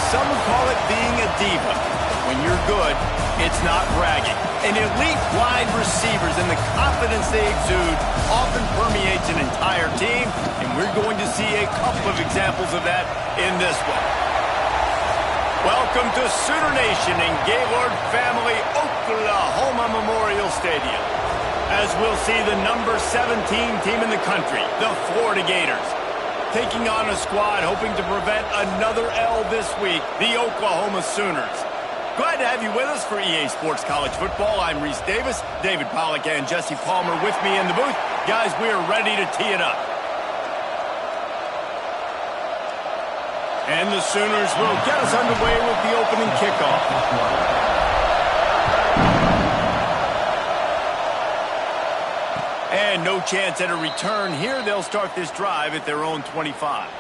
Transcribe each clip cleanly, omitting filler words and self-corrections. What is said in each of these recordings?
Some would call it being a diva. When you're good, it's not bragging. And elite wide receivers and the confidence they exude often permeates an entire team, and we're going to see a couple of examples of that in this one. Welcome to Sooner Nation in Gaylord Family Oklahoma Memorial Stadium, as we'll see the number 17 team in the country, the Florida Gators, taking on a squad hoping to prevent another L this week, the Oklahoma Sooners. Glad to have you with us for EA Sports College Football. I'm Reese Davis, David Pollack and Jesse Palmer with me in the booth. Guys, we are ready to tee it up. And the Sooners will get us underway with the opening kickoff. And no chance at a return here. They'll start this drive at their own 25.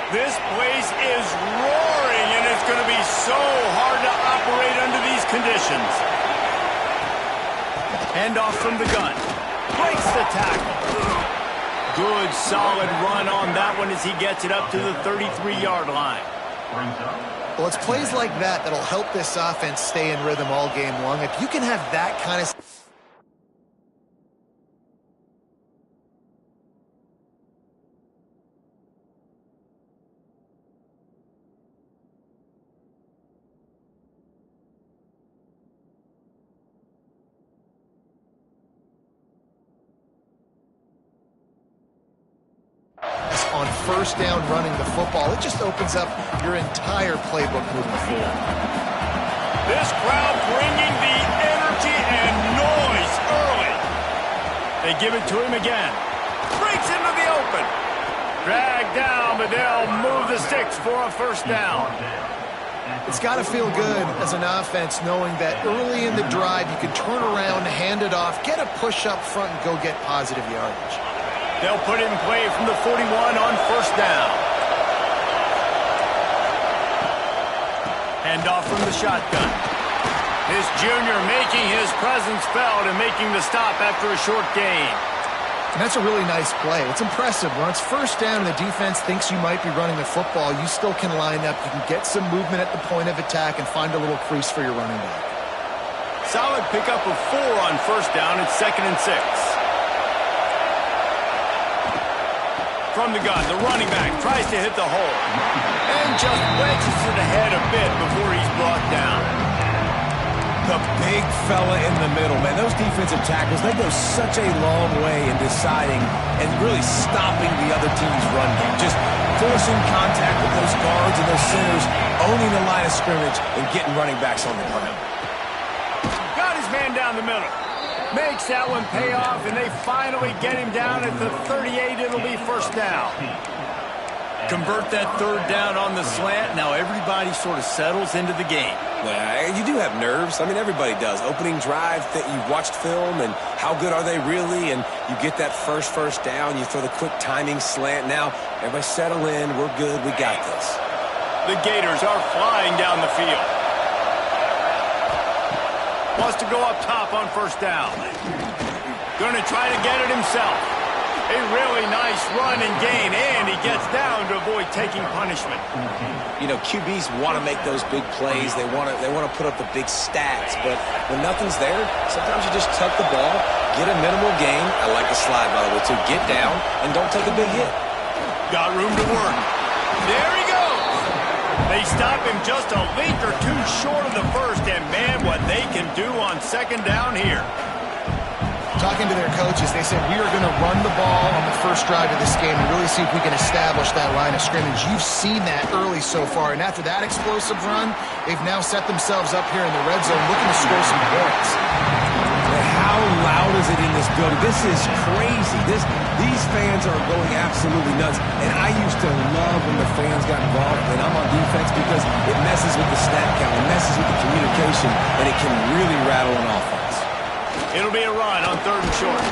This place is roaring, and it's going to be so hard to operate under these conditions. Handoff from the gun. Breaks the tackle. Good, solid run on that one as he gets it up to the 33-yard line. Well, it's plays like that that'll help this offense stay in rhythm all game long. If you can have that kind of... on first down running the football, it just opens up your entire playbook moving forward. This crowd bringing the energy and noise early. They give it to him again. Breaks into the open. Dragged down, but they'll move the sticks for a first down. It's got to feel good as an offense knowing that early in the drive you can turn around, hand it off, get a push up front, and go get positive yardage. They'll put it in play from the 41 on first down. Handoff from the shotgun. This junior making his presence felt and making the stop after a short gain. And that's a really nice play. It's impressive. When it's first down and the defense thinks you might be running the football, you still can line up. You can get some movement at the point of attack and find a little crease for your running back. Solid pickup of 4 on first down. It's 2nd and 6. From the gun, the running back tries to hit the hole and just wedges it ahead a bit before he's brought down. The big fella in the middle, man. Those defensive tackles, they go such a long way in deciding and really stopping the other team's run game. Just forcing contact with those guards and those centers, owning the line of scrimmage, and getting running backs on the ground. Got his man down the middle. Makes that one pay off, and they finally get him down at the 38. It'll be first down. Convert that third down on the slant. Now everybody sort of settles into the game. Yeah, you do have nerves. I mean, everybody does. Opening drive, that you've watched film, and how good are they really? And you get that first down. You throw the quick timing slant. Now, everybody settle in. We're good. We got this. The Gators are flying down the field. Wants to go up top on first down. Going to try to get it himself. A really nice run and gain, and he gets down to avoid taking punishment. You know, QBs want to make those big plays. They want to put up the big stats, but when nothing's there, sometimes you just tuck the ball, get a minimal gain. I like the slide, by the way, too. Get down and don't take a big hit. Got room to work. There he goes. They stop him just a length or two short of the first, and man, what they can do on second down here. Talking to their coaches, they said, we are going to run the ball on the first drive of this game and really see if we can establish that line of scrimmage. You've seen that early so far, and after that explosive run, they've now set themselves up here in the red zone looking to score some points. How loud is it in this building? This is crazy. These fans are going absolutely nuts, and I used to love when the fans got involved when I'm on defense because it messes with the snap count, it messes with the communication, and it can really rattle an offense. It'll be a run on 3rd and short.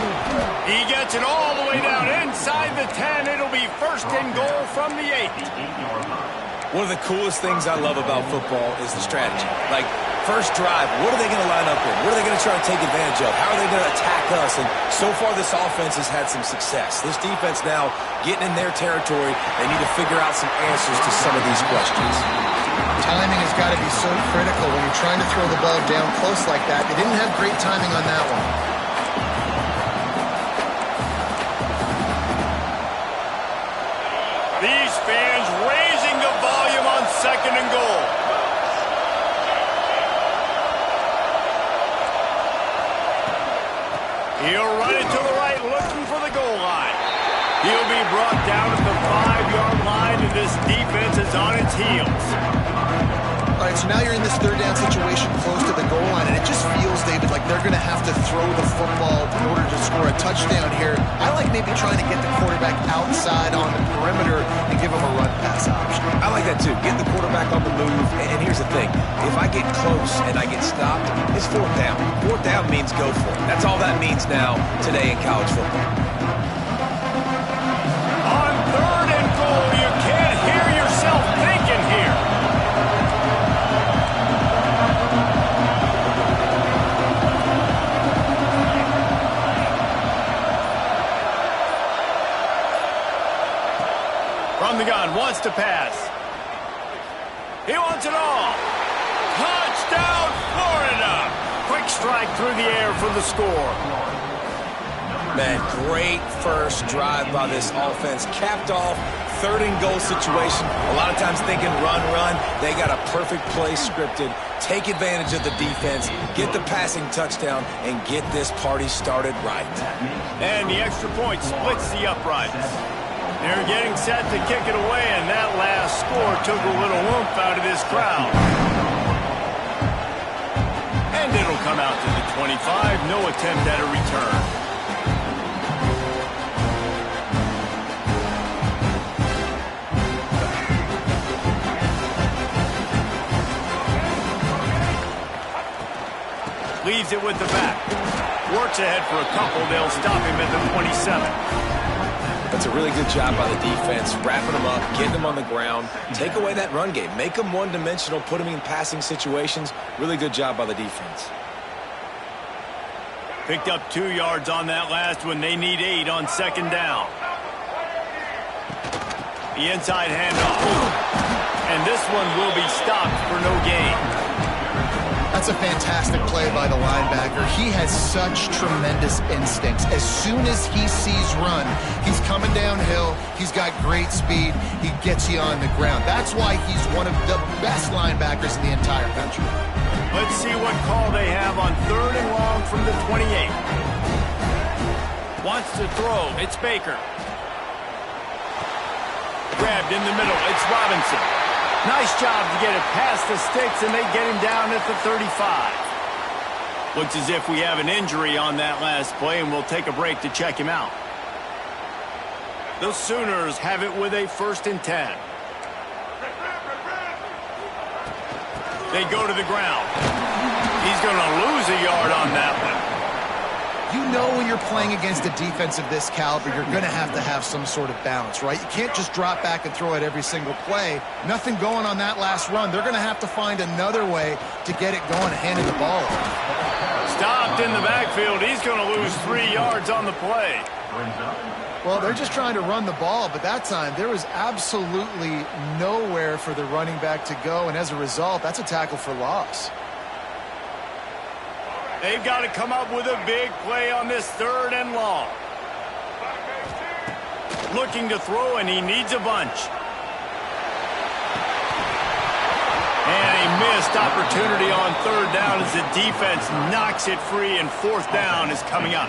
He gets it all the way down inside the 10. It'll be 1st and goal from the 8. One of the coolest things I love about football is the strategy. Like, first drive, what are they going to line up in? What are they going to try to take advantage of? How are they going to attack us? And so far, this offense has had some success. This defense now getting in their territory. They need to figure out some answers to some of these questions. Timing has got to be so critical when you're trying to throw the ball down close like that. They didn't have great timing on that one. These fans raising the volume on 2nd and goal. He'll run it to the right, looking for the goal line. He'll be brought down at the 5-yard line, and this defense is on its heels. All right, so now you're in this 3rd down situation close to the goal line, and it just feels, David, like they're going to have to throw the football in order to score a touchdown here. I like maybe trying to get the quarterback outside on the perimeter and give him a run pass option. I like that too. Get the quarterback on the move. And here's the thing. If I get close and I get stopped, it's 4th down. 4th down means go for it. That's all that means now today in college football. On 3rd and goal, you can't hear yourself thinking here. From the gun, wants to pass. He wants it all. Touchdown, Florida! Quick strike through the air for the score. Man, great first drive by this offense. Capped off, 3rd and goal situation. A lot of times thinking run. They got a perfect play scripted. Take advantage of the defense, get the passing touchdown, and get this party started right. And the extra point splits the uprights. They're getting set to kick it away, and that last score took a little oomph out of this crowd. And it'll come out to the 25. No attempt at a return. Leaves it with the back. Works ahead for a couple. They'll stop him at the 27. That's a really good job by the defense, wrapping them up, getting them on the ground. Take away that run game. Make them one-dimensional, put them in passing situations. Really good job by the defense. Picked up 2 yards on that last one. They need 8 on 2nd down. The inside handoff. And this one will be stopped for no gain. That's a fantastic play by the linebacker. He has such tremendous instincts. As soon as he sees run, he's coming downhill. He's got great speed. He gets you on the ground. That's why he's one of the best linebackers in the entire country. Let's see what call they have on 3rd and long from the 28. Wants to throw. It's Baker. Grabbed in the middle. It's Robinson. Nice job to get it past the sticks, and they get him down at the 35. Looks as if we have an injury on that last play, and we'll take a break to check him out. The Sooners have it with a 1st and 10. They go to the ground. He's going to lose a yard on that one. You know when you're playing against a defense of this caliber, you're going to have some sort of balance, right? You can't just drop back and throw it every single play. Nothing going on that last run. They're going to have to find another way to get it going and handing the ball off. Stopped in the backfield. He's going to lose 3 yards on the play. Well, they're just trying to run the ball, but that time there was absolutely nowhere for the running back to go, and as a result, that's a tackle for loss. They've got to come up with a big play on this 3rd and long. Looking to throw, and he needs a bunch. And a missed opportunity on 3rd down as the defense knocks it free, and 4th down is coming up.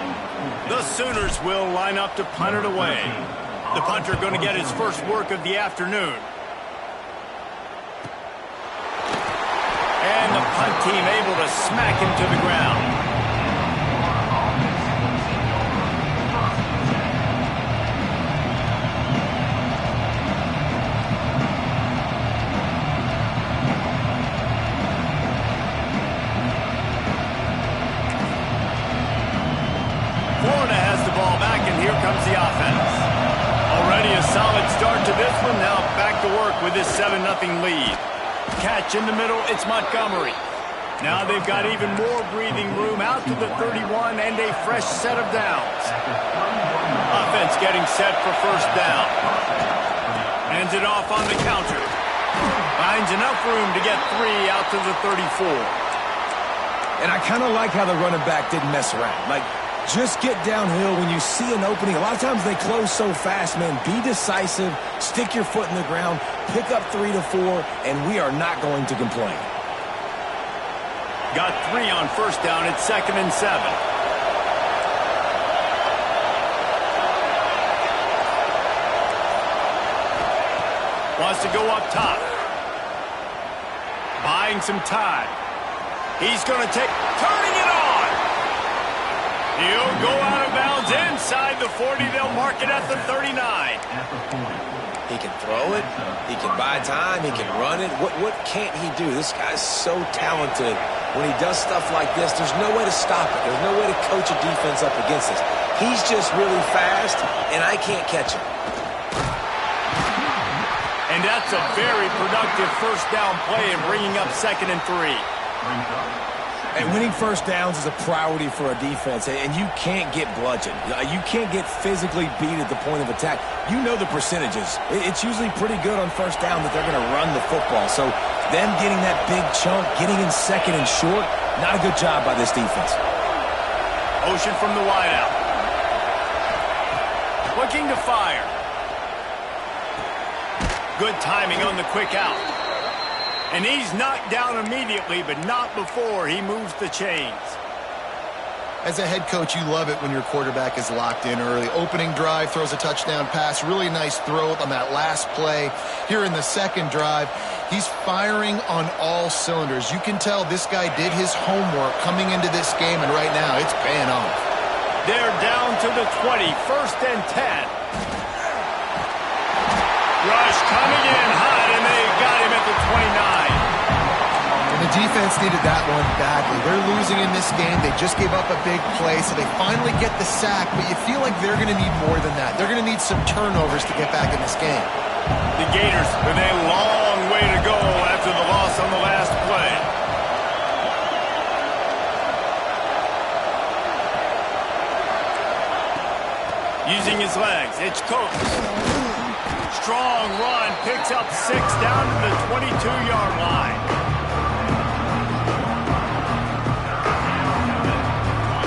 The Sooners will line up to punt it away. The punter going to get his first work of the afternoon. And the punt team able to smack him to the ground. to this one. Now back to work with this 7-0 lead. Catch in the middle. It's Montgomery. Now they've got even more breathing room out to the 31 and a fresh set of downs. Offense getting set for first down. Hands it off on the counter. Finds enough room to get 3 out to the 34. And I kind of like how the running back didn't mess around. Like, just get downhill when you see an opening. A lot of times they close so fast, man. Be decisive, stick your foot in the ground, pick up 3 to 4, and we are not going to complain. Got 3 on first down. It's 2nd and 7. Wants to go up top. Buying some time. He's going to turning it on. He'll go out of bounds inside the 40. They'll mark it at the 39. He can throw it. He can buy time. He can run it. What can't he do? This guy's so talented. When he does stuff like this, there's no way to stop it. There's no way to coach a defense up against this. He's just really fast, and I can't catch him. And that's a very productive first down play and bringing up 2nd and 3. And winning first downs is a priority for a defense, and you can't get bludgeoned. You can't get physically beat at the point of attack. You know the percentages. It's usually pretty good on first down that they're going to run the football. So them getting that big chunk, getting in 2nd and short, not a good job by this defense. Ocean from the wideout. Looking to fire. Good timing on the quick out. And he's knocked down immediately, but not before he moves the chains. As a head coach, you love it when your quarterback is locked in early. Opening drive, throws a touchdown pass. Really nice throw on that last play. Here in the second drive, he's firing on all cylinders. You can tell this guy did his homework coming into this game, and right now it's paying off. They're down to the 20, 1st and 10. Rush coming in hot, and they got him at the 29. And the defense needed that one badly. They're losing in this game. They just gave up a big play, so they finally get the sack, but you feel like they're going to need more than that. They're going to need some turnovers to get back in this game. The Gators with a long way to go after the loss on the last play. Using his legs, it's Coates. Strong run, picks up 6 down to the 22-yard line.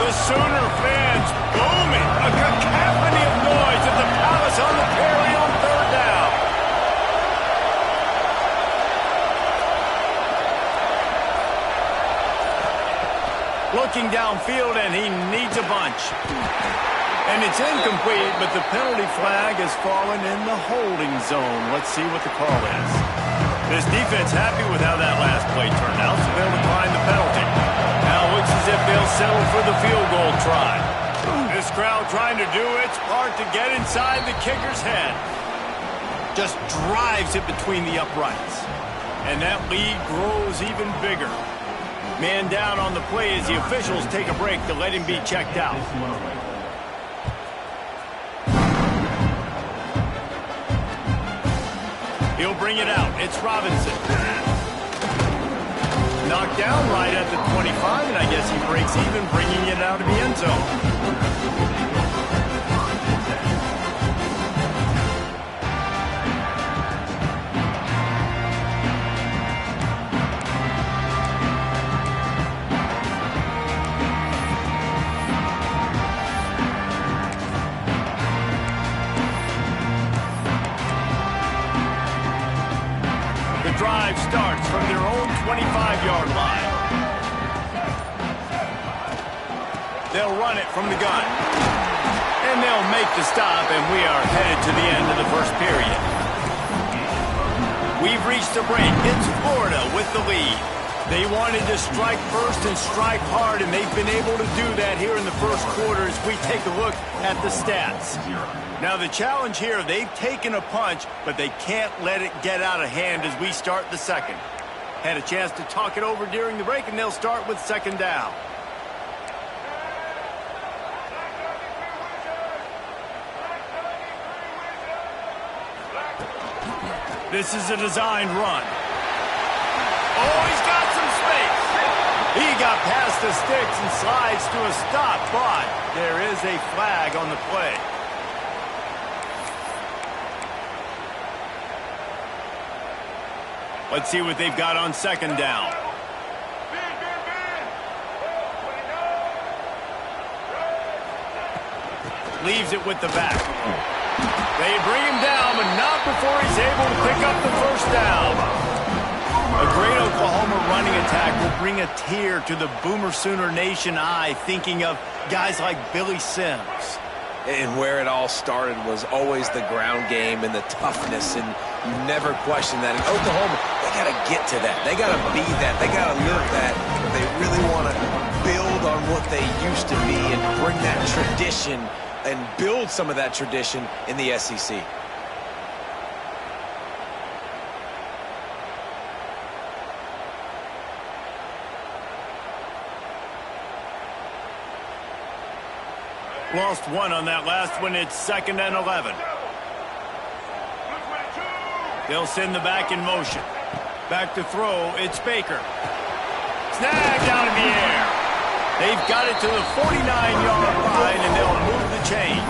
The Sooner fans booming. A cacophony of noise at the Palace on the carry on 3rd down. Looking downfield, and he needs a bunch. And it's incomplete, but the penalty flag has fallen in the holding zone. Let's see what the call is. This defense happy with how that last play turned out, so they'll decline the penalty. Now it looks as if they'll settle for the field goal try. This crowd trying to do its part to get inside the kicker's head. Just drives it between the uprights. And that lead grows even bigger. Man down on the play as the officials take a break to let him be checked out. He'll bring it out. It's Robinson. Knocked down right at the 25, and I guess he breaks even, bringing it out of the end zone. Drive starts from their own 25-yard line. They'll run it from the gun. And they'll make the stop, and we are headed to the end of the first period. We've reached a break. It's Florida with the lead. They wanted to strike first and strike hard, and they've been able to do that here in the first quarter as we take a look at the stats. Now, the challenge here, they've taken a punch, but they can't let it get out of hand as we start the second. Had a chance to talk it over during the break, and they'll start with 2nd down. This is a designed run. Oh, he's got some space. He got past the sticks and slides to a stop, but there is a flag on the play. Let's see what they've got on second down. Leaves it with the back. They bring him down, but not before he's able to pick up the first down. A great Oklahoma running attack will bring a tear to the Boomer Sooner Nation eye, thinking of guys like Billy Sims. And where it all started was always the ground game and the toughness, and you never question that. In Oklahoma, they got to get to that. They got to be that. They got to live that. They really want to build on what they used to be and bring that tradition and build some of that tradition in the SEC. Lost one on that last one. It's 2nd and 11. They'll send the back in motion. Back to throw. It's Baker. Snagged out in the air. They've got it to the 49-yard line, and they'll move the chains.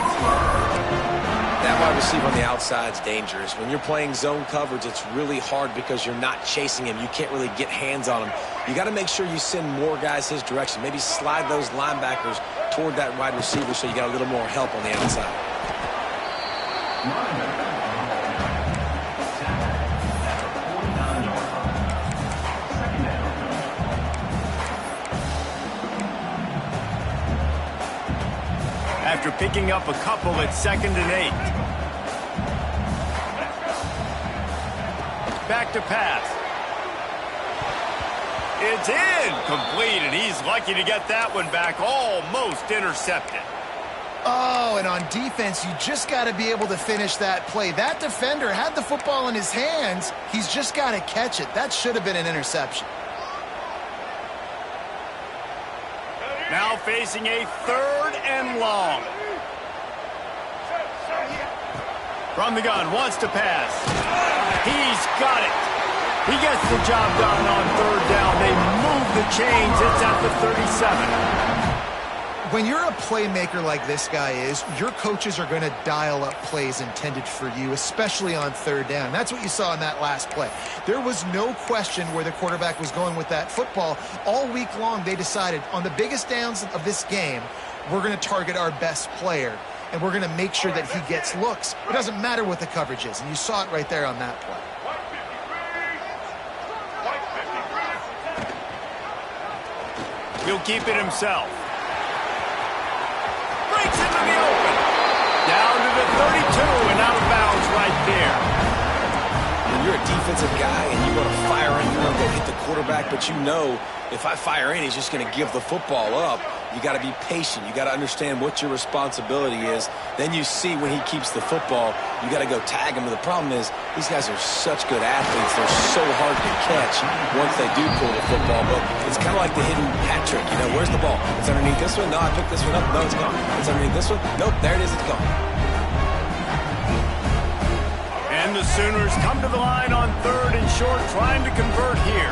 That wide receiver on the outside is dangerous. When you're playing zone coverage, it's really hard because you're not chasing him. You can't really get hands on him. You got to make sure you send more guys his direction. Maybe slide those linebackers toward that wide receiver so you got a little more help on the outside. After picking up a couple, it's 2nd and 8. Back to pass. It's incomplete, and he's lucky to get that one back, almost intercepted. Oh, and on defense, you just got to be able to finish that play. That defender had the football in his hands. He's just got to catch it. That should have been an interception. Now facing a 3rd and long. From the gun, wants to pass. He's got it. He gets the job done on 3rd down. They move the chains. It's at the 37. When you're a playmaker like this guy is, your coaches are going to dial up plays intended for you, especially on 3rd down. That's what you saw in that last play. There was no question where the quarterback was going with that football. All week long, they decided on the biggest downs of this game, we're going to target our best player, and we're going to make sure that he gets looks. It doesn't matter what the coverage is, and you saw it right there on that play. He'll keep it himself. Breaks into the open. Down to the 32 and out of bounds right there. When you're a defensive guy and you want to fire in, you want to go hit the quarterback, but you know if I fire in, he's just going to give the football up. You got to be patient. You got to understand what your responsibility is. Then you see when he keeps the football, you got to go tag him. But the problem is these guys are such good athletes. They're so hard to catch once they do pull the football. But it's kind of like the hidden hat trick. You know, where's the ball? It's underneath this one. No, I picked this one up. No, it's gone. It's underneath this one. Nope, there it is. It's gone. And the Sooners come to the line on 3rd and short, trying to convert here.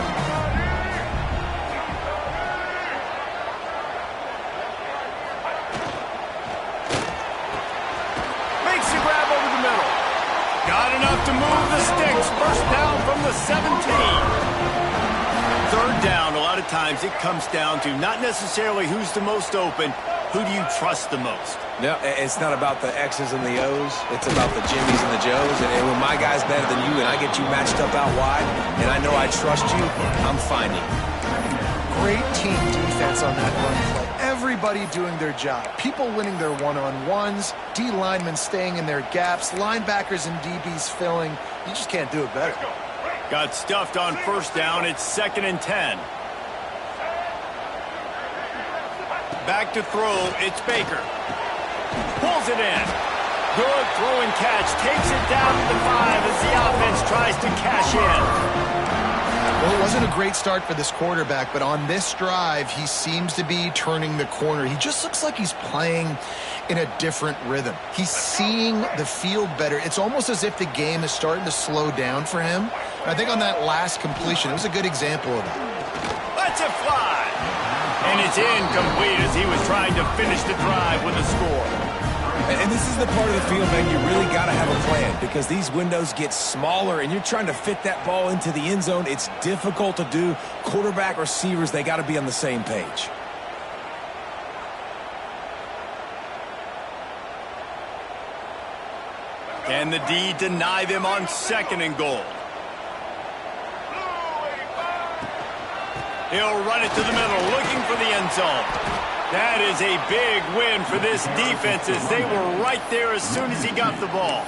Makes the grab over the middle. Got enough to move the sticks. First down from the 17. 3rd down, a lot of times it comes down to not necessarily who's the most open, who do you trust the most? No, it's not about the X's and the O's. It's about the Jimmys and the Joes. And when my guy's better than you and I get you matched up out wide and I know I trust you, I'm finding. Great team defense on that run play. Everybody doing their job. People winning their one-on-ones, D linemen staying in their gaps, linebackers and DBs filling. You just can't do it better. Got stuffed on 1st down. It's 2nd and 10. Back to throw. It's Baker. Pulls it in. Good throw and catch. Takes it down to the 5 as the offense tries to cash in. Well, it wasn't a great start for this quarterback, but on this drive, he seems to be turning the corner. He just looks like he's playing in a different rhythm. He's seeing the field better. It's almost as if the game is starting to slow down for him. And I think on that last completion, it was a good example of that. Let's it fly! And it's incomplete as he was trying to finish the drive with a score. And this is the part of the field, man, you really got to have a plan because these windows get smaller and you're trying to fit that ball into the end zone. It's difficult to do. Quarterback, receivers, they got to be on the same page. And the D deny them on 2nd and goal. He'll run it to the middle, looking for the end zone. That is a big win for this defense as they were right there as soon as he got the ball.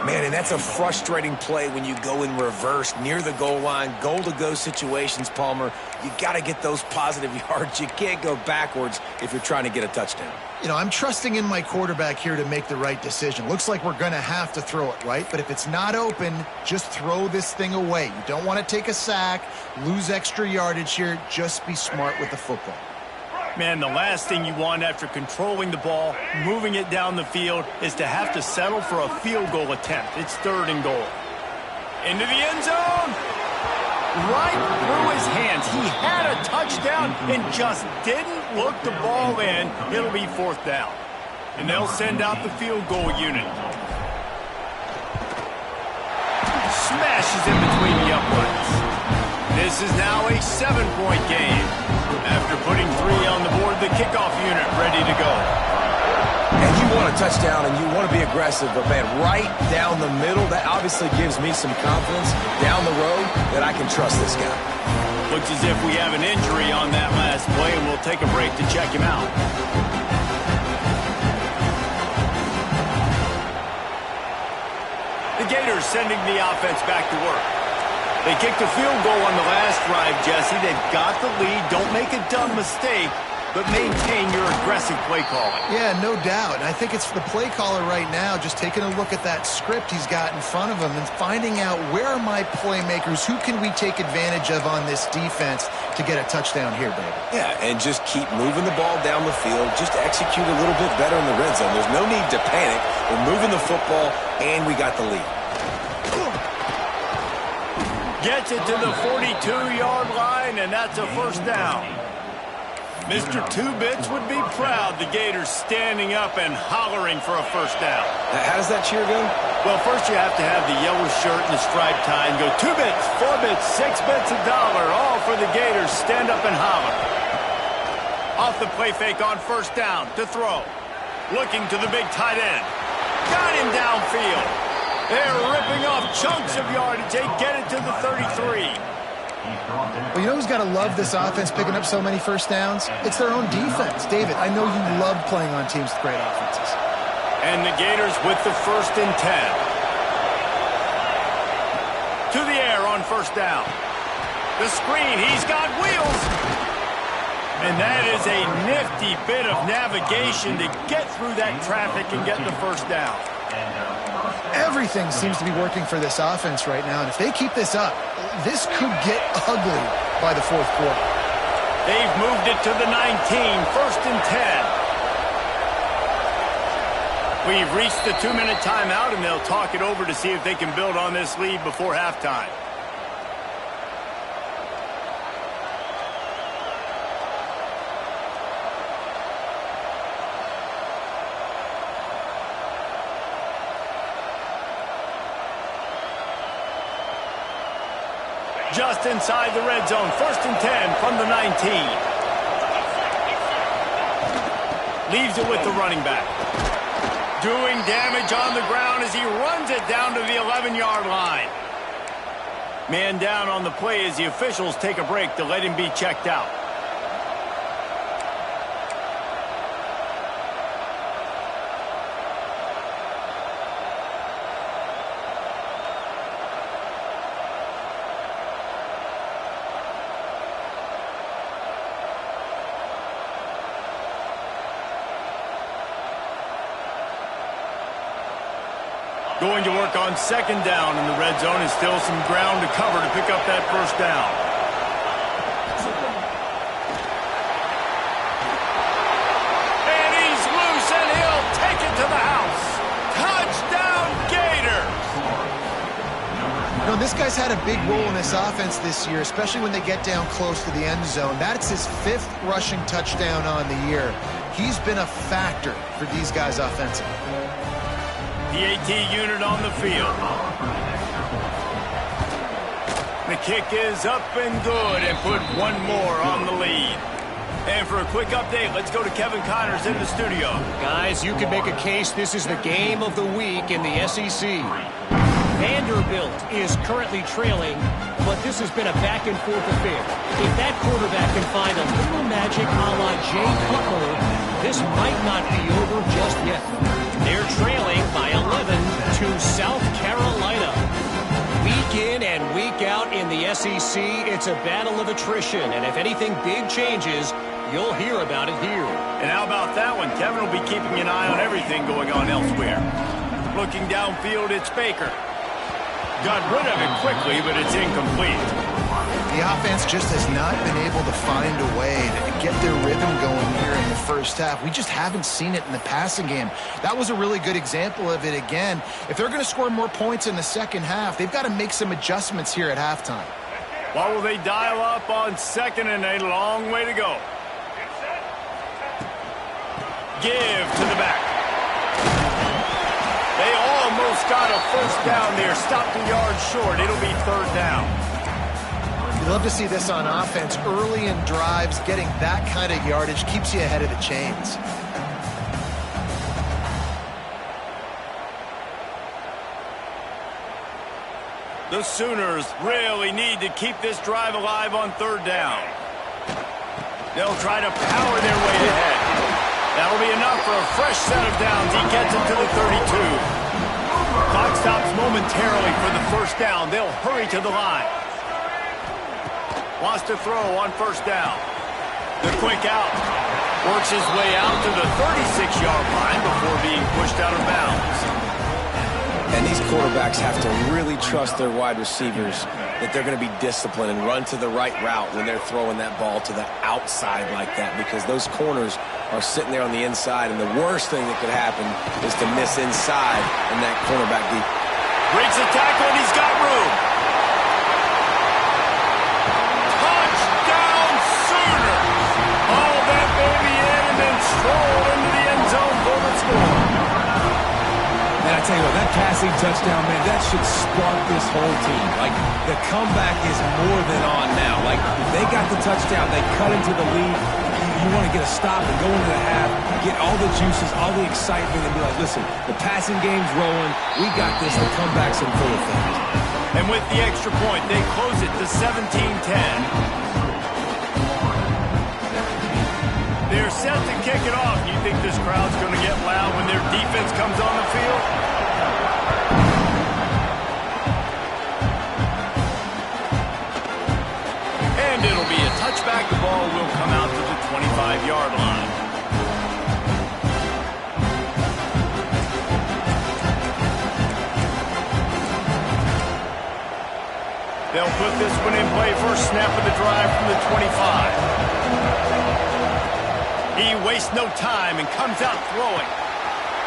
Man, and that's a frustrating play when you go in reverse near the goal line, goal-to-go situations, Palmer. You got to get those positive yards. You can't go backwards if you're trying to get a touchdown. You know, I'm trusting in my quarterback here to make the right decision. Looks like we're going to have to throw it, right? But if it's not open, just throw this thing away. You don't want to take a sack, lose extra yardage here. Just be smart with the football. Man, the last thing you want after controlling the ball, moving it down the field, is to have to settle for a field goal attempt. It's 3rd and goal. Into the end zone. Right through his hands. He had a touchdown and just didn't look the ball in. It'll be 4th down. And they'll send out the field goal unit. Smashes in between the uprights. This is now a 7-point game. After putting 3 on the board, the kickoff unit ready to go. And you want a touchdown and you want to be aggressive, but man, right down the middle, that obviously gives me some confidence down the road that I can trust this guy. Looks as if we have an injury on that last play, and we'll take a break to check him out. The Gators sending the offense back to work. They kicked a field goal on the last drive, Jesse. They've got the lead. Don't make a dumb mistake, but maintain your aggressive play calling. Yeah, no doubt. And I think it's the play caller right now just taking a look at that script he's got in front of him and finding out where are my playmakers, who can we take advantage of on this defense to get a touchdown here, baby. Yeah, and just keep moving the ball down the field. Just execute a little bit better in the red zone. There's no need to panic. We're moving the football, and we got the lead. Gets it to the 42-yard line, and that's a 1st down. Mr. Two-Bits would be proud. The Gators standing up and hollering for a 1st down. How does that cheer go? Well, first you have to have the yellow shirt and the striped tie and go 2 bits, 4 bits, 6 bits, $1, all for the Gators. Stand up and holler. Off the play fake on 1st down to throw. Looking to the big tight end. Got him downfield. They're ripping off chunks of yardage. They get it to the 33. Well, you know who's got to love this offense picking up so many 1st downs? It's their own defense. David, I know you love playing on teams with great offenses. And the Gators with the 1st and 10. To the air on 1st down. The screen, he's got wheels. And that is a nifty bit of navigation to get through that traffic and get the 1st down. Everything seems to be working for this offense right now, and if they keep this up, this could get ugly by the 4th quarter. They've moved it to the 19, 1st and 10. We've reached the 2-minute timeout, and they'll talk it over to see if they can build on this lead before halftime. Just inside the red zone, 1st and 10 from the 19. Leaves it with the running back. Doing damage on the ground as he runs it down to the 11-yard line. Man down on the play as the officials take a break to let him be checked out. Going to work on second down in the red zone, and still some ground to cover to pick up that first down. And he's loose, and he'll take it to the house. Touchdown, Gators! You know, this guy's had a big role in this offense this year, especially when they get down close to the end zone. That's his 5th rushing touchdown on the year. He's been a factor for these guys offensively. The AT unit on the field. The kick is up and good, and put one more on the lead. And for a quick update, let's go to Kevin Connors in the studio. Guys, you can make a case this is the game of the week in the SEC. Vanderbilt is currently trailing, but this has been a back-and-forth affair. If that quarterback can find a little magic a la Jay Cutler, this might not be over just yet. They're trailing by 11 to South Carolina. Week in and week out in the SEC, it's a battle of attrition, and if anything big changes, you'll hear about it here. And how about that one? Kevin will be keeping an eye on everything going on elsewhere. Looking downfield, it's Baker. Got rid of it quickly, but it's incomplete. The offense just has not been able to find a way to get their rhythm going here in the first half. We just haven't seen it in the passing game. That was a really good example of it again. If they're going to score more points in the second half, they've got to make some adjustments here at halftime. What will they dial up on second and a long way to go? Give to the back. They almost got a first down there. Stopped a yard short. It'll be third down. You love to see this on offense. Early in drives, getting that kind of yardage keeps you ahead of the chains. The Sooners really need to keep this drive alive on third down. They'll try to power their way ahead. That'll be enough for a fresh set of downs. He gets it to the 32. Clock stops momentarily for the first down. They'll hurry to the line. Wants to throw on first down. The quick out. Works his way out to the 36-yard line before being pushed out of bounds. And these quarterbacks have to really trust their wide receivers that they're going to be disciplined and run to the right route when they're throwing that ball to the outside like that, because those corners are sitting there on the inside, and the worst thing that could happen is to miss inside in that cornerback deep. Breaks a tackle, and he's got room. Touchdown, Sooners! Haul that baby in and then stroll into the end zone for the score. Man, I tell you what, that passing touchdown, man, that should spark this whole team. Like, the comeback is more than on now. Like, they got the touchdown, they cut into the lead. You want to get a stop and go into the half, get all the juices, all the excitement, and be like, listen, the passing game's rolling. We got this. The comeback's in full effect. And with the extra point, they close it to 17-10. They're set to kick it off. You think this crowd's going to get loud when their defense comes on the field? And it'll be a touchback. The ball will come out to the 25-yard line. They'll put this one in play. First snap of the drive from the 25. He wastes no time and comes out throwing.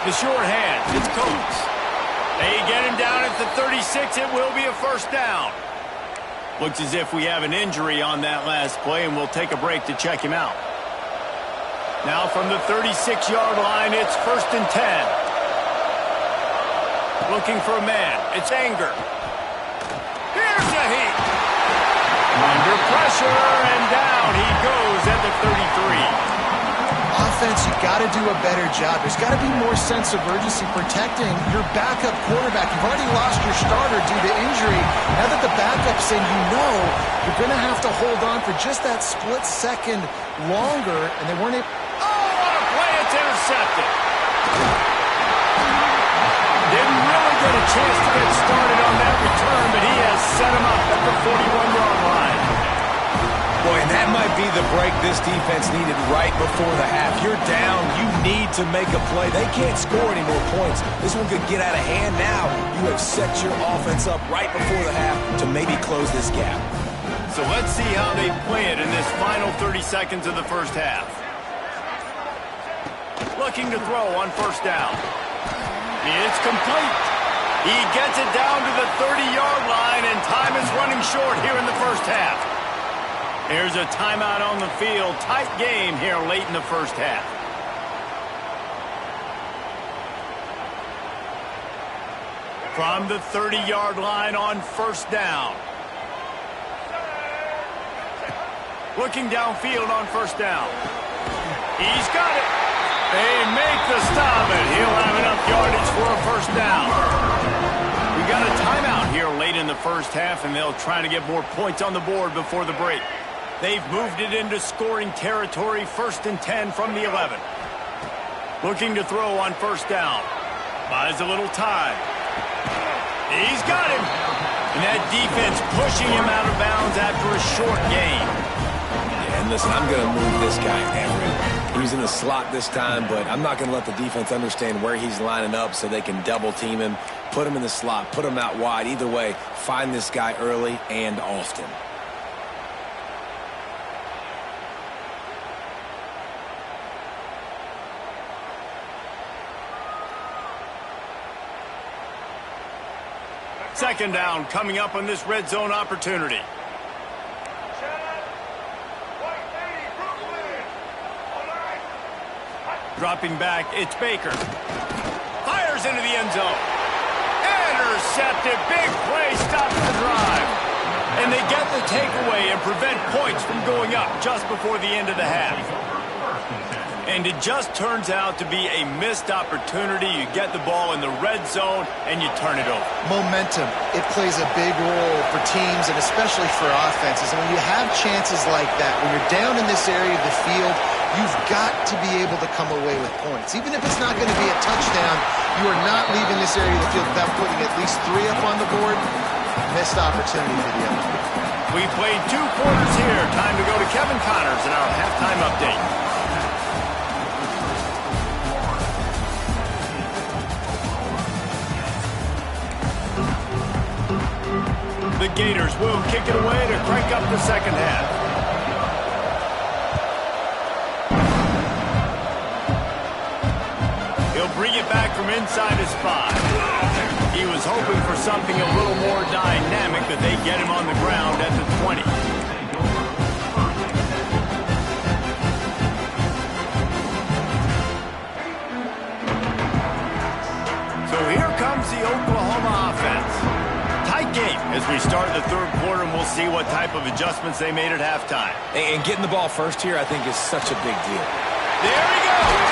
The short hand, it's Coates. They get him down at the 36. It will be a first down. Looks as if we have an injury on that last play, and we'll take a break to check him out. Now from the 36-yard line, it's first and 10. Looking for a man. It's Anger. Here's a heat. Under pressure, and down he goes at the 33. Offense, you got to do a better job. There's got to be more sense of urgency protecting your backup quarterback. You've already lost your starter due to injury. Now that the backup's in, you know you're going to have to hold on for just that split second longer, and they weren't able... Oh, what a play. It's intercepted. Didn't really get a chance to get started on that return, but he has set him up at the 41-yard line. Boy, and that might be the break this defense needed right before the half. You're down. You need to make a play. They can't score any more points. This one could get out of hand now. You have set your offense up right before the half to maybe close this gap. So let's see how they play it in this final 30 seconds of the first half. Looking to throw on first down. It's complete. He gets it down to the 30-yard line, and time is running short here in the first half. There's a timeout on the field. Tight game here late in the first half. From the 30-yard line on first down. Looking downfield on first down. He's got it. They make the stop, and he'll have enough yardage for a first down. We got a timeout here late in the first half, and they'll try to get more points on the board before the break. They've moved it into scoring territory, 1st and 10 from the 11. Looking to throw on first down. Buys a little time. He's got him. And that defense pushing him out of bounds after a short gain. And listen, I'm going to move this guy, Everett. He's in the slot this time, but I'm not going to let the defense understand where he's lining up so they can double team him, put him in the slot, put him out wide. Either way, find this guy early and often. Second down coming up on this red zone opportunity. Dropping back, it's Baker. Fires into the end zone. Intercepted. Big play stops the drive. And they get the takeaway and prevent points from going up just before the end of the half. And it just turns out to be a missed opportunity. You get the ball in the red zone and you turn it over. Momentum, it plays a big role for teams and especially for offenses. And when you have chances like that, when you're down in this area of the field, you've got to be able to come away with points. Even if it's not going to be a touchdown, you are not leaving this area of the field without putting at least 3 up on the board. Missed opportunity for the other. We played 2 quarters here. Time to go to Kevin Connors in our halftime update. The Gators will kick it away to crank up the second half. He'll bring it back from inside his 5. He was hoping for something a little more dynamic, but they get him on the ground at the 20. So here comes the Oklahoma offense. Tight game as we start the third quarter, and we'll see what type of adjustments they made at halftime. And getting the ball first here, I think, is such a big deal. There he goes!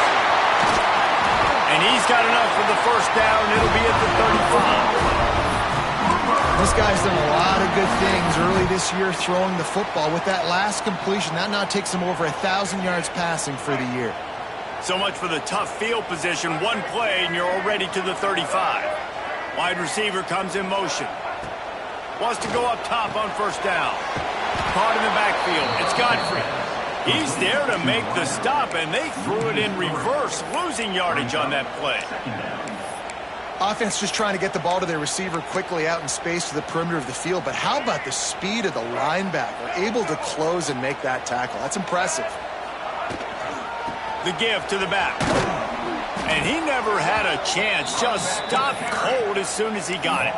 And he's got enough for the first down. It'll be at the 35. This guy's done a lot of good things early this year throwing the football. With that last completion, that now takes him over 1,000 yards passing for the year. So much for the tough field position. One play, and you're already to the 35. Wide receiver comes in motion. Wants to go up top on first down. Caught in the backfield. It's Godfrey. He's there to make the stop, and they threw it in reverse, losing yardage on that play. Offense just trying to get the ball to their receiver quickly out in space to the perimeter of the field, but how about the speed of the linebacker? Able to close and make that tackle. That's impressive. The give to the back. And he never had a chance. Just stopped cold as soon as he got it.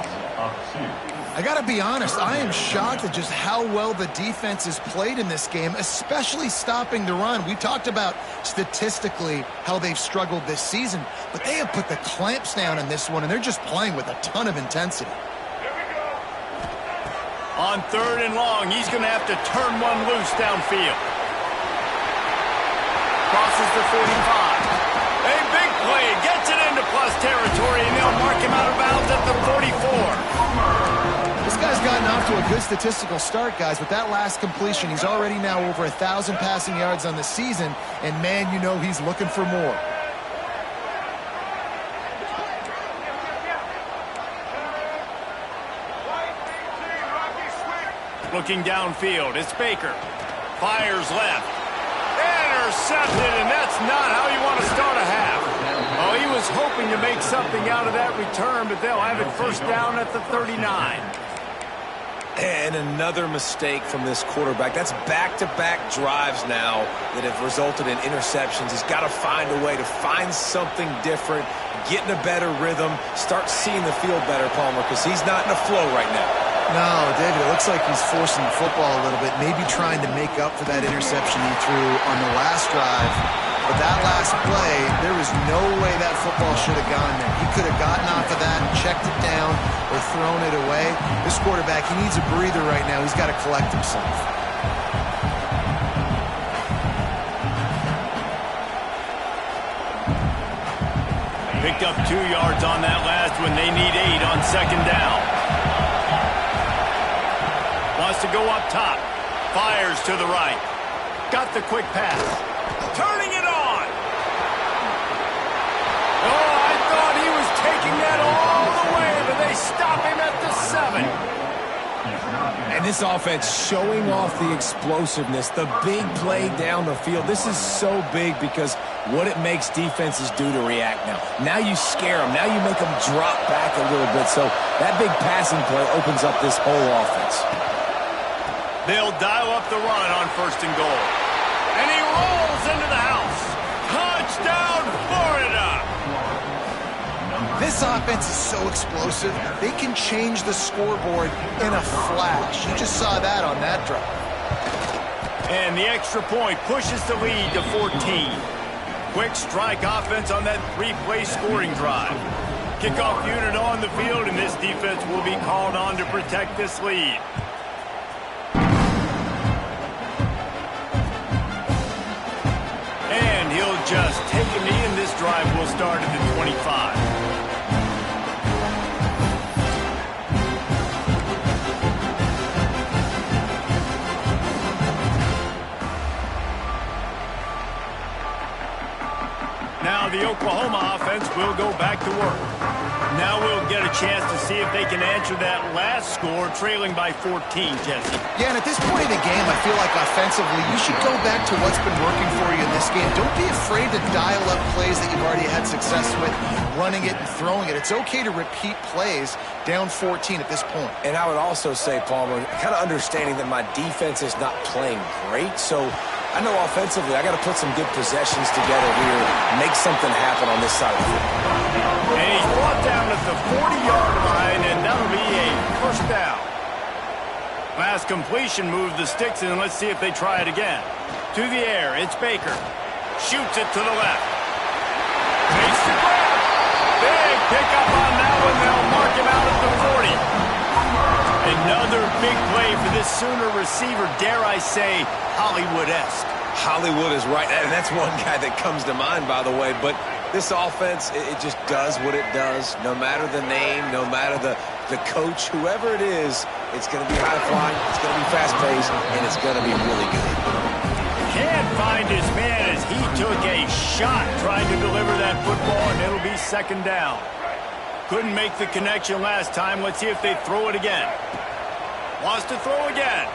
I got to be honest, I am shocked at just how well the defense has played in this game, especially stopping the run. We talked about statistically how they've struggled this season, but they have put the clamps down in this one, and they're just playing with a ton of intensity. On 3rd and long, he's going to have to turn one loose downfield. Crosses the 45. A big play, gets it into plus territory, and they'll mark him out of bounds at the 44. This guy's gotten off to a good statistical start, guys. With that last completion, he's already now over 1,000 passing yards on the season, and man, you know he's looking for more. Looking downfield, it's Baker. Fires left. Intercepted, and that's not how you want to start a half. Oh, he was hoping to make something out of that return, but they'll have it first down at the 39. And another mistake from this quarterback. That's back-to-back drives now that have resulted in interceptions. He's got to find a way to find something different, get in a better rhythm, start seeing the field better, Palmer, because he's not in a flow right now. No, David, it looks like he's forcing the football a little bit, maybe trying to make up for that interception he threw on the last drive. But that last play, there was no way that football should have gone there. He could have gotten off of that, checked it down, or thrown it away. This quarterback, he needs a breather right now. He's got to collect himself. Picked up 2 yards on that last one. They need 8 on second down. Wants to go up top. Fires to the right. Got the quick pass. Turning it on. Oh, I thought he was taking that all the way, but they stop him at the 7. And this offense showing off the explosiveness, the big play down the field. This is so big because what it makes defenses do to react now. Now you scare them. Now you make them drop back a little bit. So that big passing play opens up this whole offense. They'll dial up the run on first and goal. And he rolls into the house. Touchdown, Florida! This offense is so explosive, they can change the scoreboard in a flash. You just saw that on that drive. And the extra point pushes the lead to 14. Quick strike offense on that 3-play scoring drive. Kickoff unit on the field, and this defense will be called on to protect this lead. And he'll just take a knee, and this drive will start at the 25. Now the Oklahoma offense will go back to work. Now we'll get a chance to see if they can answer that last score, trailing by 14, Jesse. Yeah, and at this point in the game, I feel like offensively, you should go back to what's been working for you in this game. Don't be afraid to dial up plays that you've already had success with, running it and throwing it. It's okay to repeat plays down 14 at this point. And I would also say, Palmer, kind of understanding that my defense is not playing great, so I know offensively I got to put some good possessions together here, make something happen on this side of the field. And he's brought down at the 40-yard line, and that'll be a first down. Last completion moved the sticks, and let's see if they try it again. To the air, it's Baker. Shoots it to the left. Makes the grab. Big pickup on that one. They'll mark him out at the 40. Another big play for this Sooner receiver, dare I say, Hollywood-esque. Hollywood is right, and that's one guy that comes to mind, by the way, but this offense, it just does what it does. No matter the name, no matter the coach, whoever it is, it's going to be high-flying, it's going to be fast-paced, and it's going to be really good. Can't find his man as he took a shot trying to deliver that football, and it'll be second down. Couldn't make the connection last time. Let's see if they throw it again. Wants to throw again.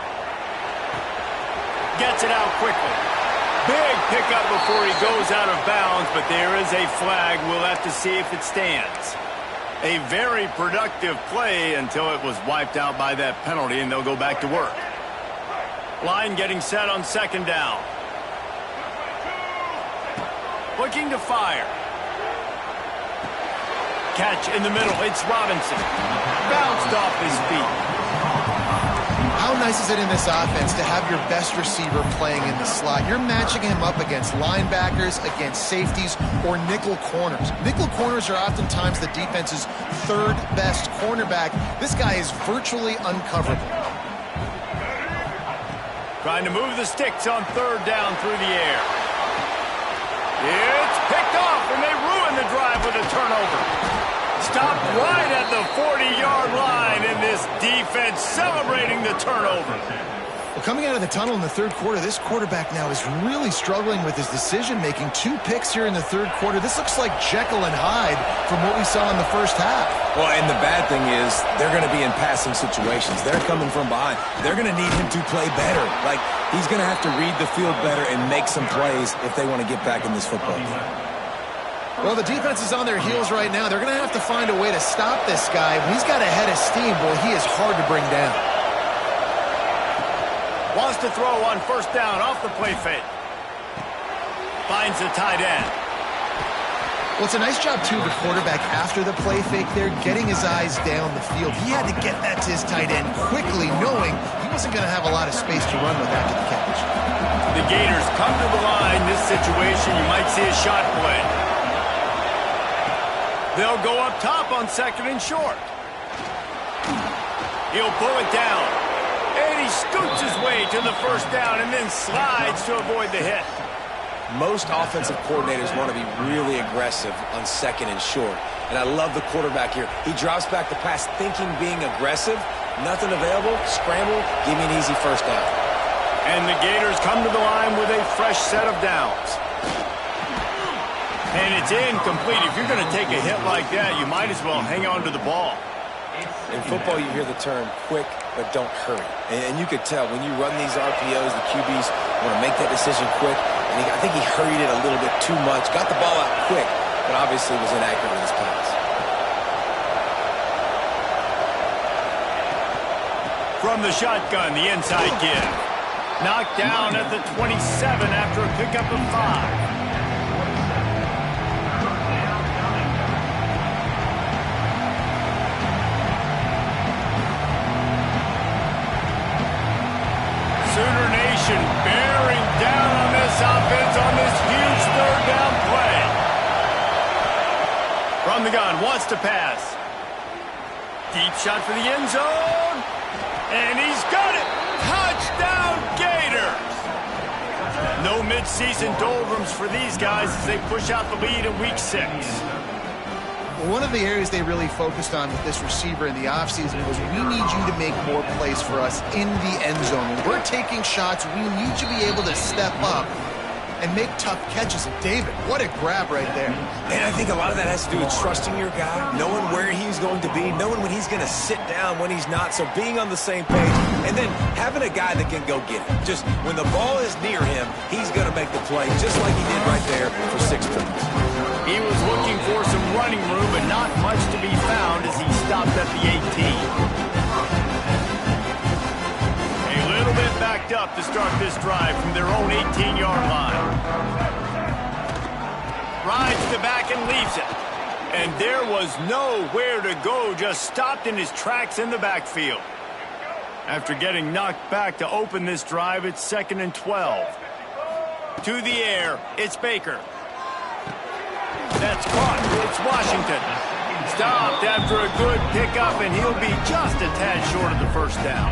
Gets it out quickly. Big pickup before he goes out of bounds, but there is a flag. We'll have to see if it stands. A very productive play until it was wiped out by that penalty, and they'll go back to work. Line getting set on second down. Looking to fire. Catch in the middle. It's Robinson. Bounced off his feet. How nice is it in this offense to have your best receiver playing in the slot? You're matching him up against linebackers, against safeties, or nickel corners. Nickel corners are oftentimes the defense's third best cornerback. This guy is virtually uncoverable. Trying to move the sticks on third down through the air. It's picked off, and they ruin the drive with a turnover. Stopped right at the 40-yard line, and this defense celebrating the turnover. Well, coming out of the tunnel in the third quarter, this quarterback now is really struggling with his decision-making. 2 picks here in the third quarter. This looks like Jekyll and Hyde from what we saw in the first half. Well, and the bad thing is they're going to be in passing situations. They're coming from behind. They're going to need him to play better. Like, he's going to have to read the field better and make some plays if they want to get back in this football game. Well, the defense is on their heels right now. They're going to have to find a way to stop this guy. When he's got a head of steam, boy, he is hard to bring down. Wants to throw on first down off the play fake. Finds the tight end. Well, it's a nice job, too, the quarterback after the play fake there, getting his eyes down the field. He had to get that to his tight end quickly, knowing he wasn't going to have a lot of space to run with after the catch. The Gators come to the line. This situation, you might see a shot play. They'll go up top on second and short. He'll pull it down. And he scoots his way to the first down and then slides to avoid the hit. Most offensive coordinators want to be really aggressive on second and short. And I love the quarterback here. He drops back the pass thinking being aggressive. Nothing available. Scramble. Give me an easy first down. And the Gators come to the line with a fresh set of downs. And it's incomplete. If you're going to take a hit like that, you might as well hang on to the ball. In football, you hear the term quick, but don't hurry. And you could tell when you run these RPOs, the QBs want to make that decision quick. And I think he hurried it a little bit too much. Got the ball out quick, but obviously was inaccurate with his pass. From the shotgun, the inside give. Knocked down at the 27 after a pickup of 5. Sooner Nation bearing down on this offense on this huge third down play. From the gun, wants to pass. Deep shot for the end zone. And he's got it. Touchdown, Gators. No midseason doldrums for these guys as they push out the lead in week 6. One of the areas they really focused on with this receiver in the offseason was we need you to make more plays for us in the end zone. When we're taking shots, we need you to be able to step up and make tough catches. And David, what a grab right there. And I think a lot of that has to do with trusting your guy, knowing where he's going to be, knowing when he's going to sit down, when he's not, so being on the same page, and then having a guy that can go get it. Just when the ball is near him, he's going to make the play, just like he did right there for 6 points. He was looking for some running room, but not much to be found as he stopped at the 18. A little bit backed up to start this drive from their own 18-yard line. Rides the back and leaves it. And there was nowhere to go, just stopped in his tracks in the backfield. After getting knocked back to open this drive, it's 2nd and 12. To the air, it's Baker. That's caught. It's Washington. Stopped after a good pickup, and he'll be just a tad short of the first down.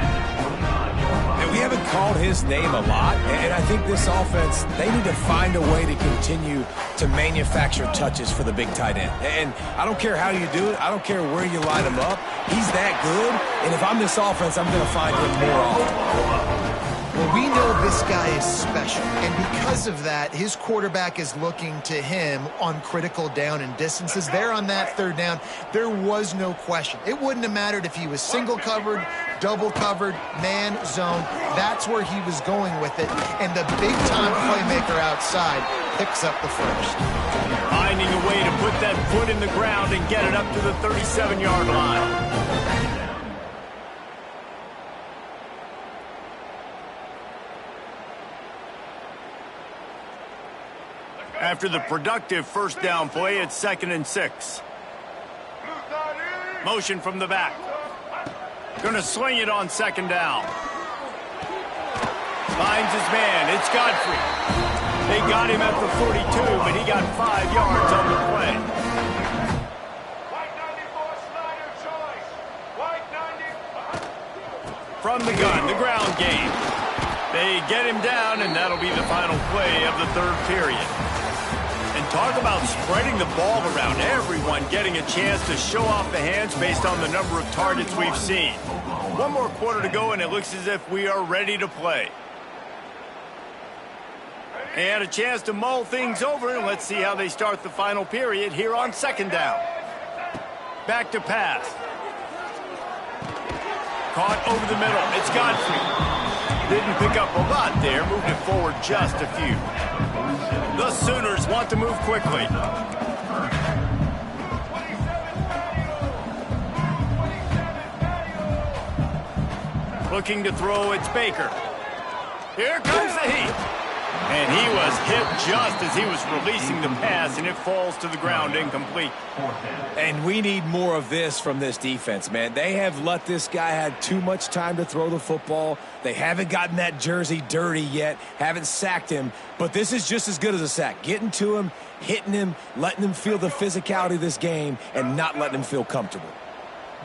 And we haven't called his name a lot, and I think this offense, they need to find a way to continue to manufacture touches for the big tight end. And I don't care how you do it. I don't care where you line him up. He's that good, and if I'm this offense, I'm going to find him more often. Well, we know this guy is special, and because of that, his quarterback is looking to him on critical down and distances. There on that third down, there was no question. It wouldn't have mattered if he was single covered, double covered, man, zone. That's where he was going with it, and the big-time playmaker outside picks up the first. Finding a way to put that foot in the ground and get it up to the 37-yard line. After the productive first down play, it's 2nd and 6. Motion from the back. Gonna swing it on 2nd down. Finds his man. It's Godfrey. They got him at the 42, but he got 5 yards on the play. From the gun, the ground game. They get him down, and that'll be the final play of the third period. And Talk about spreading the ball around. Everyone getting a chance to show off the hands based on the number of targets we've seen. One more quarter to go, and it looks as if we are ready to play. And a chance to mull things over, and let's see how they start the final period here on second down. Back to pass. Caught over the middle. It's Godfrey. Didn't pick up a lot there. Moved it forward just a few. The Sooners want to move quickly. Looking to throw, it's Baker. Here comes the heat. And he was hit just as he was releasing the pass, and it falls to the ground incomplete. And we need more of this from this defense, man. They have let this guy have too much time to throw the football. They haven't gotten that jersey dirty yet, haven't sacked him. But this is just as good as a sack. Getting to him, hitting him, letting him feel the physicality of this game, and not letting him feel comfortable.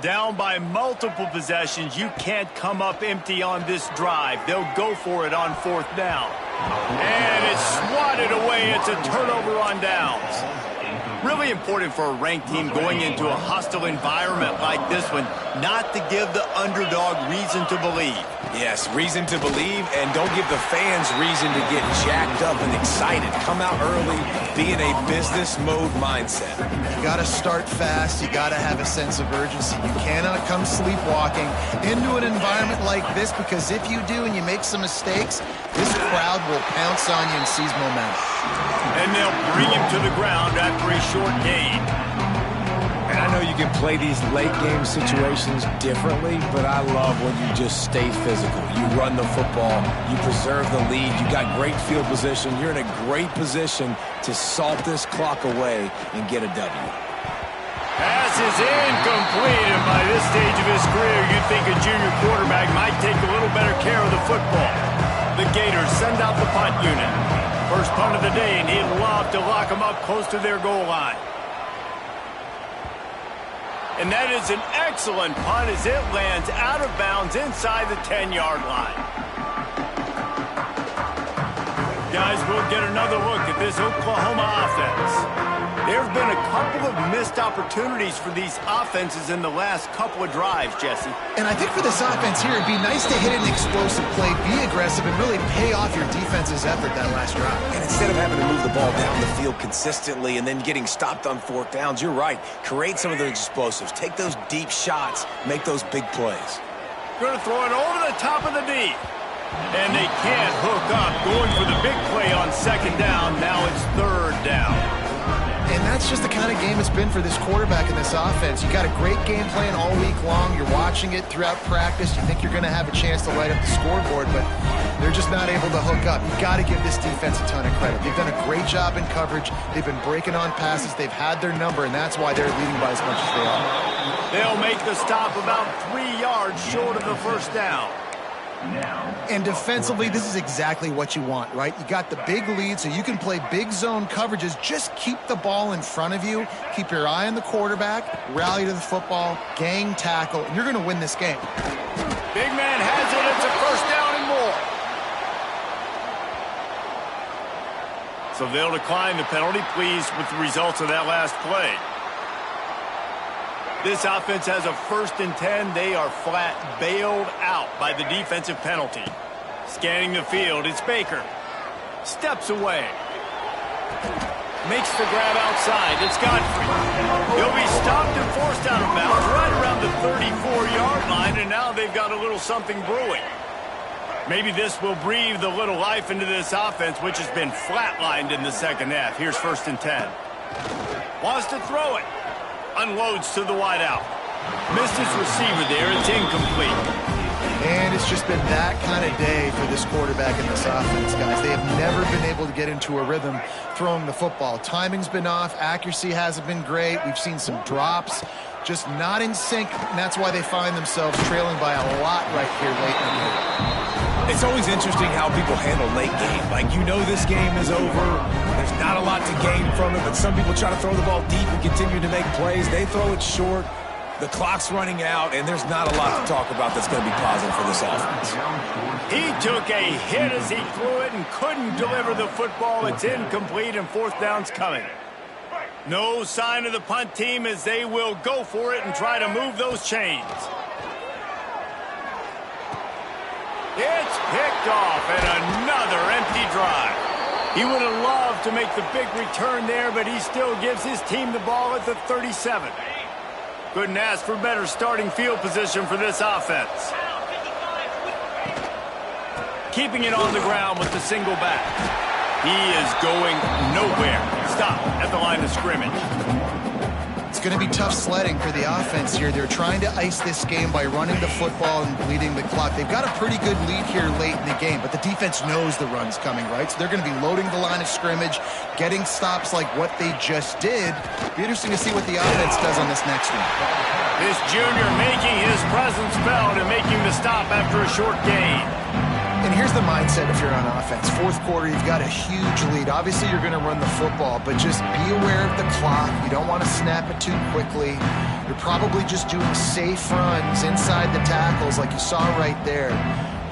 Down by multiple possessions, you can't come up empty on this drive. They'll go for it on fourth down. And it's swatted away. It's a turnover on downs. Really important for a ranked team going into a hostile environment like this one, not to give the underdog reason to believe. Yes, reason to believe, and don't give the fans reason to get jacked up and excited. Come out early, be in a business mode mindset. You got to start fast. You got to have a sense of urgency. You cannot come sleepwalking into an environment like this, because if you do and you make some mistakes, this crowd will pounce on you and seize momentum. And they'll bring him to the ground after a short gain. And I know you can play these late game situations differently, but I love when you just stay physical. You run the football, you preserve the lead, you got great field position, you're in a great position to salt this clock away and get a W. Pass is incomplete, and by this stage of his career, you'd think a junior quarterback might take a little better care of the football. The Gators send out the punt unit. First punt of the day, and he'd love to lock them up close to their goal line. And that is an excellent punt as it lands out of bounds inside the 10-yard line. Guys, we'll get another look at this Oklahoma offense. There have been a couple of missed opportunities for these offenses in the last couple of drives, Jesse. And I think for this offense here, it'd be nice to hit an explosive play, be aggressive, and really pay off your defense's effort that last drive. And instead of having to move the ball down the field consistently and then getting stopped on fourth downs, you're right. Create some of those explosives. Take those deep shots. Make those big plays. Going to throw it over the top of the D. And they can't hook up. Going for the big play on second down. Now it's third down. And that's just the kind of game it's been for this quarterback in this offense. You got a great game plan all week long. You're watching it throughout practice. You think you're going to have a chance to light up the scoreboard, but they're just not able to hook up. You got to give this defense a ton of credit. They've done a great job in coverage. They've been breaking on passes. They've had their number, and that's why they're leading by as much as they are. They'll make the stop about 3 yards short of the first down. And defensively, this is exactly what you want, right? You got the big lead, so you can play big zone coverages. Just keep the ball in front of you. Keep your eye on the quarterback. Rally to the football. Gang tackle. And you're going to win this game. Big man has it. It's a first down and more. So they'll decline the penalty. Pleased with the results of that last play. This offense has a 1st and 10. They are flat bailed out by the defensive penalty. Scanning the field, it's Baker. Steps away. Makes the grab outside. It's Godfrey. He'll be stopped and forced out of bounds right around the 34-yard line, and now they've got a little something brewing. Maybe this will breathe a little life into this offense, which has been flatlined in the second half. Here's 1st and 10. Wants to throw it. Unloads to the wideout. Missed his receiver there. It's incomplete. And it's just been that kind of day for this quarterback in this offense, guys. They have never been able to get into a rhythm throwing the football. Timing's been off. Accuracy hasn't been great. We've seen some drops. Just not in sync, and that's why they find themselves trailing by a lot right here late in the game. It's always interesting how people handle late game. Like, you know this game is over. There's not a lot to gain from it, but some people try to throw the ball deep and continue to make plays. They throw it short. The clock's running out, and there's not a lot to talk about that's going to be positive for this offense. He took a hit as he threw it and couldn't deliver the football. It's incomplete, and fourth down's coming. No sign of the punt team as they will go for it and try to move those chains. It's picked off, and another empty drive. He would have loved to make the big return there, but he still gives his team the ball at the 37. Couldn't ask for better starting field position for this offense. Keeping it on the ground with the single back. He is going nowhere. Stop at the line of scrimmage. It's going to be tough sledding for the offense here. They're trying to ice this game by running the football and bleeding the clock. They've got a pretty good lead here late in the game, but the defense knows the run's coming, right? So they're going to be loading the line of scrimmage, getting stops like what they just did. Be interesting to see what the offense does on this next one. This junior making his presence felt and making the stop after a short gain. And here's the mindset if you're on offense. Fourth quarter, you've got a huge lead. Obviously, you're going to run the football, but just be aware of the clock. You don't want to snap it too quickly. You're probably just doing safe runs inside the tackles like you saw right there.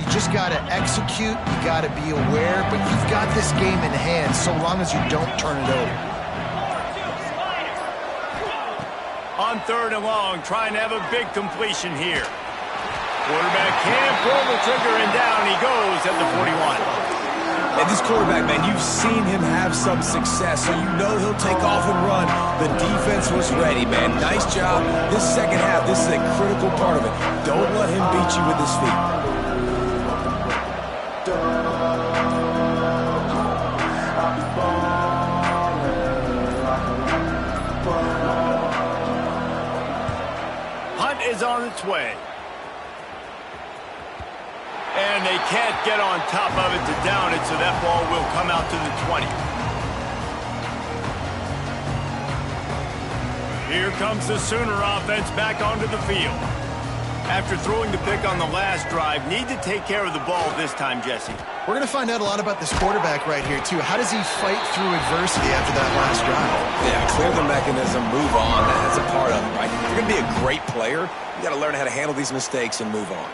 You just got to execute. You got to be aware, but you've got this game in hand so long as you don't turn it over. On third and long, trying to have a big completion here. Quarterback can't pull the trigger, and down he goes at the 41. And this quarterback, man, you've seen him have some success, so you know he'll take off and run. The defense was ready, man. Nice job. This second half, this is a critical part of it. Don't let him beat you with his feet. Hunt is on its way. And they can't get on top of it to down it, so that ball will come out to the 20. Here comes the Sooner offense back onto the field. After throwing the pick on the last drive, need to take care of the ball this time, Jesse. We're going to find out a lot about this quarterback right here, too. How does he fight through adversity after that last drive? Yeah, clear the mechanism, move on. That's a part of it, right? If you're going to be a great player, you got to learn how to handle these mistakes and move on.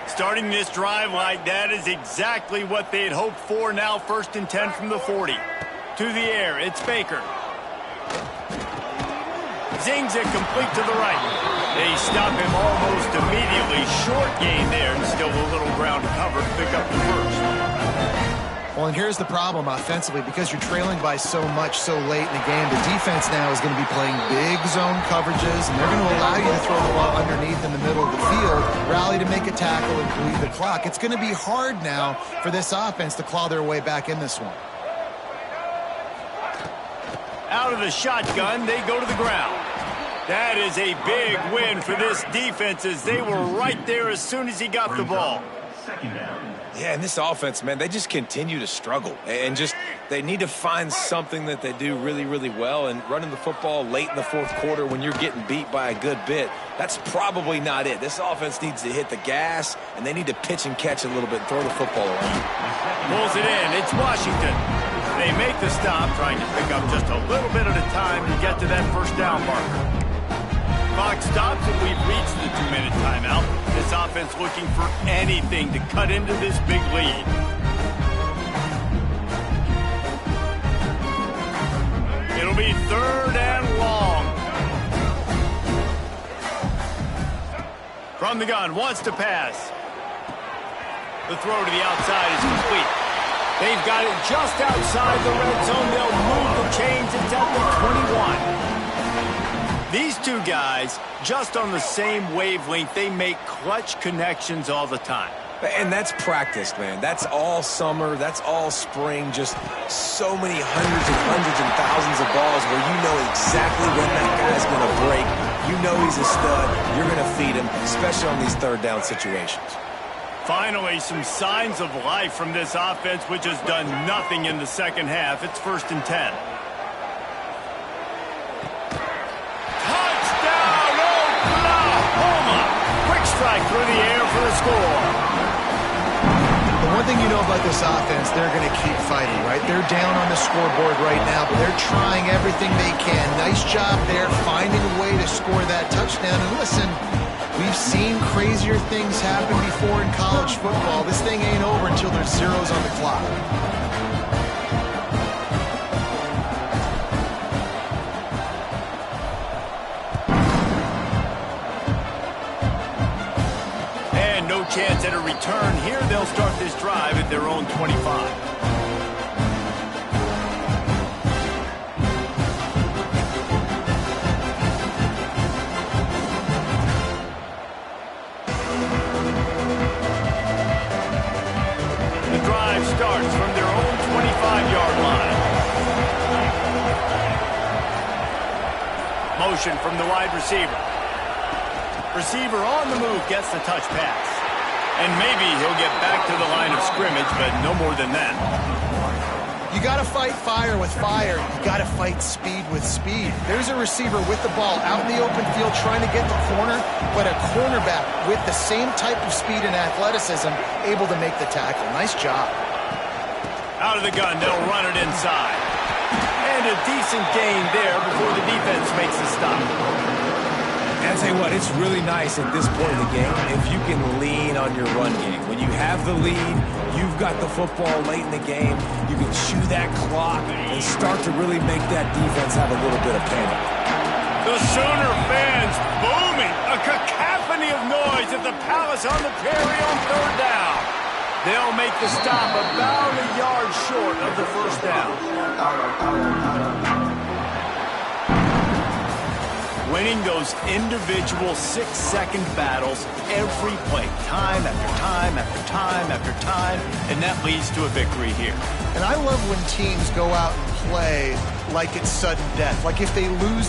Starting this drive like that is exactly what they had hoped for. Now 1st and 10 from the 40. To the air, it's Baker. Zings it complete to the right. They stop him almost immediately. Short gain there, and still a little ground cover to pick up the first. Well, and here's the problem offensively. Because you're trailing by so much so late in the game, the defense now is going to be playing big zone coverages, and they're going to allow you to throw the ball underneath in the middle of the field, rally to make a tackle, and bleed the clock. It's going to be hard now for this offense to claw their way back in this one. Out of the shotgun, they go to the ground. That is a big win for this defense as they were right there as soon as he got the ball. Yeah, and this offense, man, they just continue to struggle. And just, they need to find something that they do really, really well. And running the football late in the fourth quarter when you're getting beat by a good bit, that's probably not it. This offense needs to hit the gas, and they need to pitch and catch a little bit and throw the football around. Pulls it in. It's Washington. They make the stop, trying to pick up just a little bit at a time to get to that first down marker. Clock stops, and we've reached the 2-minute timeout. This offense looking for anything to cut into this big lead. It'll be 3rd and long. From the gun, wants to pass. The throw to the outside is complete. They've got it just outside the red zone. They'll move the chains. It's at the 21. These two guys, just on the same wavelength, they make clutch connections all the time. And that's practice, man. That's all summer. That's all spring. Just so many hundreds and thousands of balls where you know exactly when that guy's going to break. You know he's a stud. You're going to feed him, especially on these third down situations. Finally, some signs of life from this offense, which has done nothing in the second half. It's 1st and 10. Strike through the air for the score. The One thing you know about this offense, they're going to keep fighting, right? They're down on the scoreboard right now, but they're trying everything they can. Nice job there, finding a way to score that touchdown. And listen, we've seen crazier things happen before in college football. This thing ain't over until there's zeros on the clock. No chance at a return here. They'll start this drive at their own 25. The drive starts from their own 25-yard line. Motion from the wide receiver. Receiver on the move gets the touch pass. And maybe he'll get back to the line of scrimmage, but no more than that. You got to fight fire with fire. You got to fight speed with speed. There's a receiver with the ball out in the open field trying to get the corner, but a cornerback with the same type of speed and athleticism able to make the tackle. Nice job. Out of the gun, they'll run it inside. And a decent gain there before the defense makes the stop. And I'll tell you what, it's really nice at this point in the game if you can lean on your run game. When you have the lead, you've got the football late in the game, you can chew that clock and start to really make that defense have a little bit of panic. The Sooner fans booming, a cacophony of noise at the Palace on the Prairie on third down. They'll make the stop about a yard short of the first down. Winning those individual 6-second battles every play, time after time after time after time, and that leads to a victory here. And I love when teams go out and play like it's sudden death. Like if they lose the